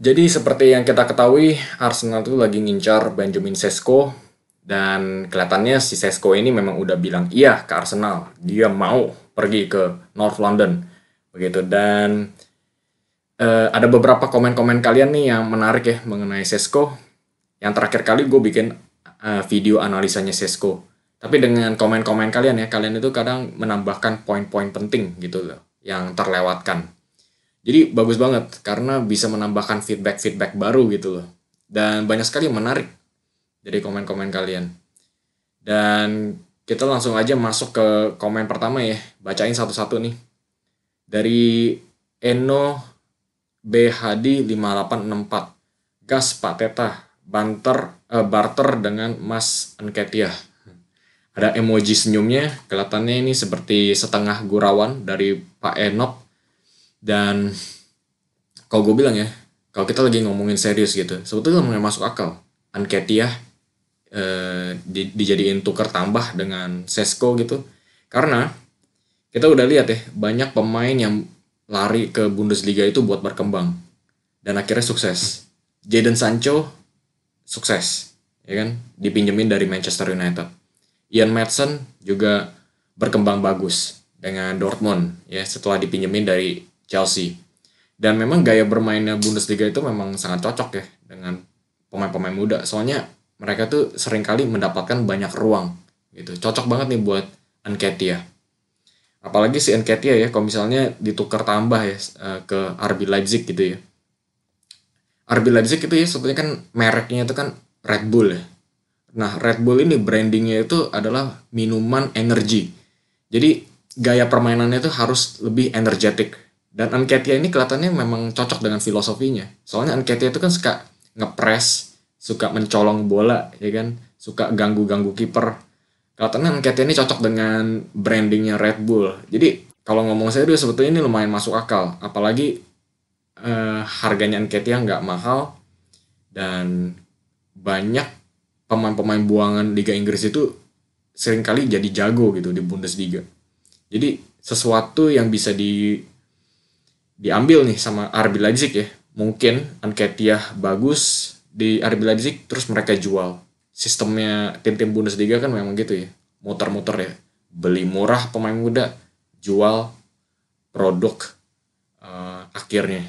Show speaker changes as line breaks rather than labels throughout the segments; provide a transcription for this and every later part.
Jadi seperti yang kita ketahui, Arsenal tuh lagi ngincar Benjamin Sesko dan kelihatannya si Sesko ini memang udah bilang iya ke Arsenal. Dia mau pergi ke North London begitu dan ada beberapa komen-komen kalian nih yang menarik ya mengenai Sesko. Yang terakhir kali gue bikin video analisanya Sesko. Tapi dengan komen-komen kalian ya, kalian itu kadang menambahkan poin-poin penting gitu loh yang terlewatkan. Jadi bagus banget karena bisa menambahkan feedback-feedback baru gitu loh. Dan banyak sekali yang menarik dari komen-komen kalian. Dan kita langsung aja masuk ke komen pertama ya. Bacain satu-satu nih. Dari Eno BHD 5864. Gas Pak Teta, barter dengan Mas Enketia. Ada emoji senyumnya, kelihatannya ini seperti setengah gurauan dari Pak Enok. Dan kalau gue bilang ya, kalau kita lagi ngomongin serius gitu, sebetulnya nggak masuk akal. Enketia dijadiin tuker tambah dengan Sesko gitu. Karena kita udah lihat ya, banyak pemain yang lari ke Bundesliga itu buat berkembang. Dan akhirnya sukses. Jadon Sancho sukses, ya kan? Dipinjemin dari Manchester United. Ian Maatsen juga berkembang bagus dengan Dortmund ya setelah dipinjemin dari Chelsea. Dan memang gaya bermainnya Bundesliga itu memang sangat cocok ya dengan pemain-pemain muda. Soalnya mereka tuh seringkali mendapatkan banyak ruang gitu. Cocok banget nih buat Nketiah. Apalagi si Nketiah ya kalau misalnya ditukar tambah ya ke RB Leipzig gitu ya. RB Leipzig itu ya sebetulnya kan mereknya itu kan Red Bull ya. Nah, Red Bull ini brandingnya itu adalah minuman energi. Jadi gaya permainannya itu harus lebih energetik. Dan Nketiah ini kelihatannya memang cocok dengan filosofinya. Soalnya Nketiah itu kan suka ngepres, suka mencolong bola, ya kan, suka ganggu-ganggu kiper. Kelihatannya Nketiah ini cocok dengan brandingnya Red Bull. Jadi kalau ngomong serius sebetulnya ini lumayan masuk akal. Apalagi harganya Nketiah nggak mahal dan banyak pemain-pemain buangan Liga Inggris itu seringkali jadi jago gitu di Bundesliga. Jadi sesuatu yang bisa diambil nih sama RB Leipzig ya. Mungkin Nketiah bagus di RB Leipzig terus mereka jual. Sistemnya tim-tim Bundesliga kan memang gitu ya. Muter-muter ya. Beli murah pemain muda, jual produk akhirnya.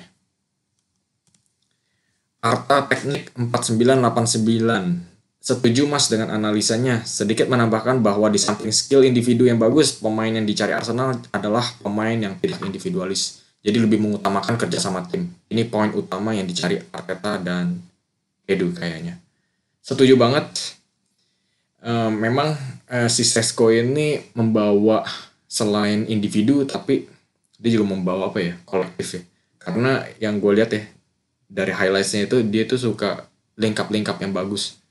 Arta Teknik 4989. Setuju Mas dengan analisanya. Sedikit menambahkan bahwa di samping skill individu yang bagus, pemain yang dicari Arsenal adalah pemain yang tidak individualis. Jadi lebih mengutamakan kerja sama tim. Ini poin utama yang dicari Arteta dan Edu kayaknya. Setuju banget. Memang si Sesko ini membawa selain individu, tapi dia juga membawa apa ya, kolektif ya. Karena yang gue lihat ya, dari highlightsnya itu dia tuh suka lingkap-lingkap yang bagus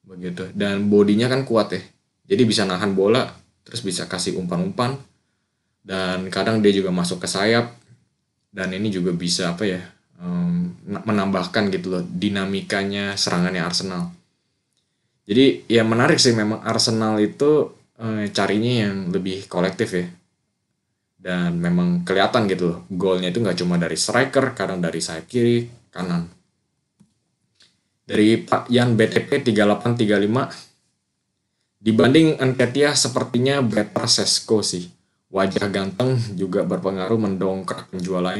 begitu dan bodinya kan kuat ya jadi bisa nahan bola terus bisa kasih umpan-umpan dan kadang dia juga masuk ke sayap dan ini juga bisa apa ya menambahkan gitu loh dinamikanya serangannya Arsenal. Jadi ya menarik sih memang Arsenal itu carinya yang lebih kolektif ya dan memang kelihatan gitu loh golnya itu nggak cuma dari striker kadang dari sayap kiri kanan. Dari Pak Yan BTP 3835, dibanding Nketiah sepertinya better Sesko sih. Wajah ganteng juga berpengaruh mendongkrak penjualan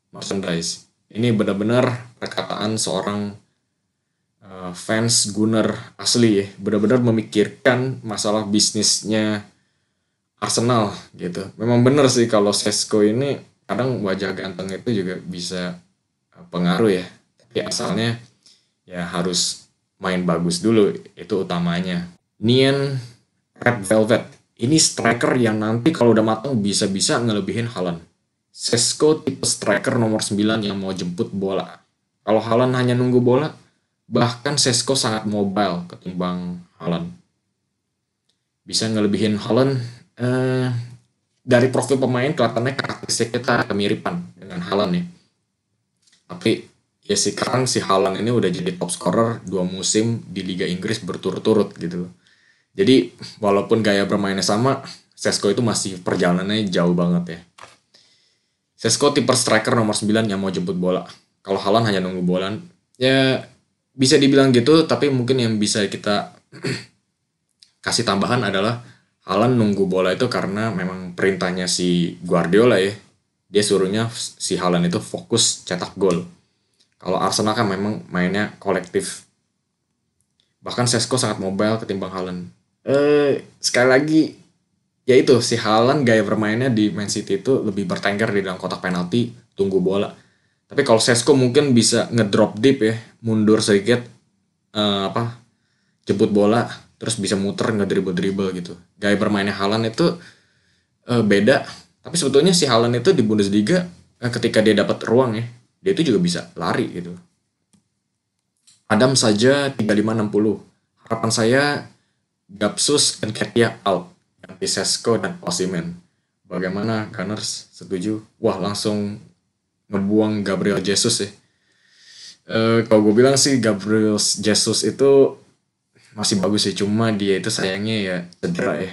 merchandise. Ini benar-benar perkataan seorang fans Gunner asli ya. Benar-benar memikirkan masalah bisnisnya Arsenal gitu. Memang benar sih kalau Sesko ini kadang wajah ganteng itu juga bisa pengaruh ya. Tapi asalnya ya harus main bagus dulu, itu utamanya. Nian Red Velvet, ini striker yang nanti kalau udah matang bisa-bisa ngelebihin Haaland. Sesko tipe striker nomor 9 yang mau jemput bola. Kalau Haaland hanya nunggu bola, bahkan Sesko sangat mobile ketimbang Haaland. Bisa ngelebihin Haaland, dari profil pemain kelihatannya karakteristik kita kemiripan dengan Haaland ya. Tapi ya sekarang si Haaland ini udah jadi top scorer 2 musim di Liga Inggris berturut-turut gitu. Jadi walaupun gaya bermainnya sama, Sesko itu masih perjalanannya jauh banget ya. Sesko tipe striker nomor 9 yang mau jemput bola. kalau Haaland hanya nunggu bola. Ya bisa dibilang gitu, tapi mungkin yang bisa kita kasih tambahan adalah Haaland nunggu bola itu karena memang perintahnya si Guardiola ya. Dia suruhnya si Haaland itu fokus cetak gol. Kalau Arsenal kan memang mainnya kolektif. Bahkan Sesko sangat mobile ketimbang Haaland. Sekali lagi, ya itu si Haaland gaya bermainnya di Man City itu lebih bertengger di dalam kotak penalti, tunggu bola. Tapi kalau Sesko mungkin bisa ngedrop deep ya, mundur sedikit, jemput bola, terus bisa muter ngedribble gitu. Gaya bermainnya Haaland itu beda. Tapi sebetulnya si Haaland itu di Bundesliga ketika dia dapat ruang ya, dia itu juga bisa lari gitu. Adam saja 35-60. Harapan saya Gapsus dan Ketia out. Ganti Sesko dan Osimhen. Bagaimana Gunners? Setuju? Wah, langsung ngebuang Gabriel Jesus ya. Kalau gue bilang sih Gabriel Jesus itu masih bagus sih, cuma dia itu sayangnya ya cedera ya.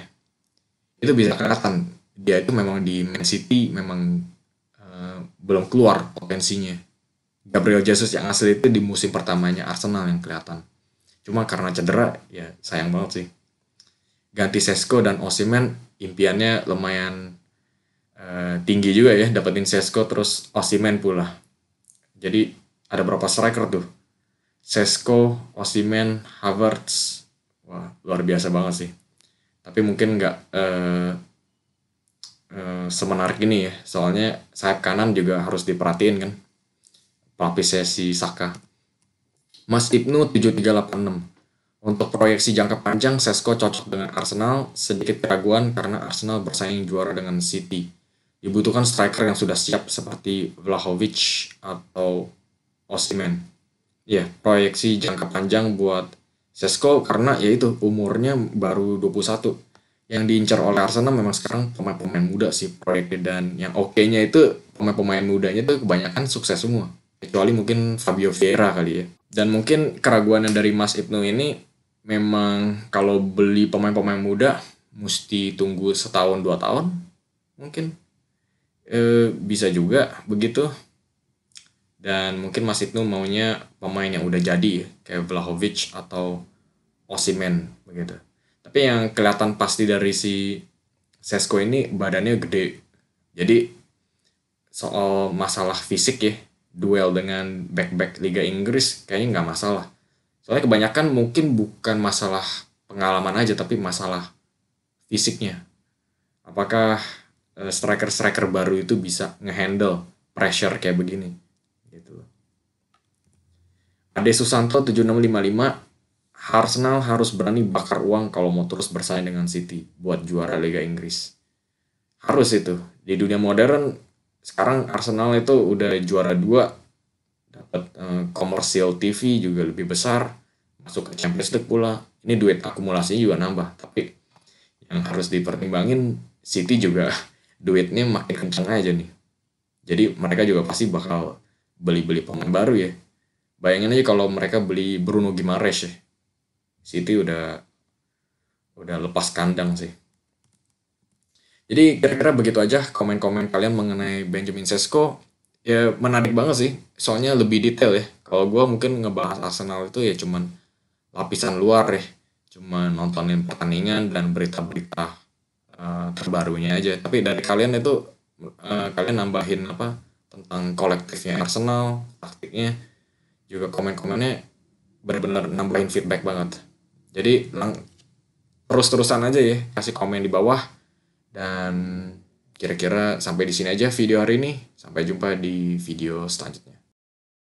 Itu bisa kelihatan dia itu memang di Man City memang belum keluar potensinya. Gabriel Jesus yang asli itu di musim pertamanya Arsenal yang kelihatan. Cuma karena cedera ya sayang banget sih. Ganti Sesko dan Osimhen, impiannya lumayan tinggi juga ya, dapetin Sesko terus Osimhen pula. Jadi ada berapa striker tuh? Sesko, Osimhen, Havertz. Wah, luar biasa banget sih. Tapi mungkin nggak semenarik ini ya. Soalnya sayap kanan juga harus diperhatiin kan. Pelapisnya si Saka. Mas Ibnu 7386. Untuk proyeksi jangka panjang, Sesko cocok dengan Arsenal. Sedikit keraguan karena Arsenal bersaing juara dengan City. Dibutuhkan striker yang sudah siap seperti Vlahovic atau Osimhen. Ya, proyeksi jangka panjang buat Sesko karena yaitu umurnya baru 21. Yang diincar oleh Arsenal memang sekarang pemain-pemain muda sih proyeknya, dan yang oke-nya itu pemain-pemain mudanya itu kebanyakan sukses semua. Kecuali mungkin Fabio Vieira kali ya. Dan mungkin keraguannya dari Mas Ibnu ini memang kalau beli pemain-pemain muda mesti tunggu 1-2 tahun mungkin. Bisa juga begitu. Dan mungkin Mas Ibnu maunya pemain yang udah jadi kayak Vlahovic atau Osimhen begitu. Tapi yang kelihatan pasti dari si Sesko ini badannya gede. Jadi soal masalah fisik ya, duel dengan back-back Liga Inggris kayaknya nggak masalah. Soalnya kebanyakan mungkin bukan masalah pengalaman aja, tapi masalah fisiknya. Apakah striker-striker baru itu bisa ngehandle pressure kayak begini? Gitu. Ade Susanto 7655, Arsenal harus berani bakar uang kalau mau terus bersaing dengan City buat juara Liga Inggris. Harus itu. Di dunia modern sekarang Arsenal itu udah juara 2, dapat komersial TV juga lebih besar, masuk ke Champions League pula. Ini duit akumulasinya juga nambah, tapi yang harus dipertimbangin City juga duitnya makin kencang aja nih. Jadi mereka juga pasti bakal beli-beli pemain baru ya. Bayangin aja kalau mereka beli Bruno Guimaraes ya. City udah lepas kandang sih. Jadi kira-kira begitu aja komen-komen kalian mengenai Benjamin Sesko. Ya menarik banget sih, soalnya lebih detail ya. Kalau gue mungkin ngebahas Arsenal itu ya cuman lapisan luar ya. Cuma nontonin pertandingan dan berita-berita terbarunya aja. Tapi dari kalian itu kalian nambahin apa tentang kolektifnya Arsenal, taktiknya, juga komen-komennya benar-benar nambahin feedback banget. Jadi terus-terusan aja ya kasih komen di bawah. Dan kira-kira sampai di sini aja video hari ini. Sampai jumpa di video selanjutnya.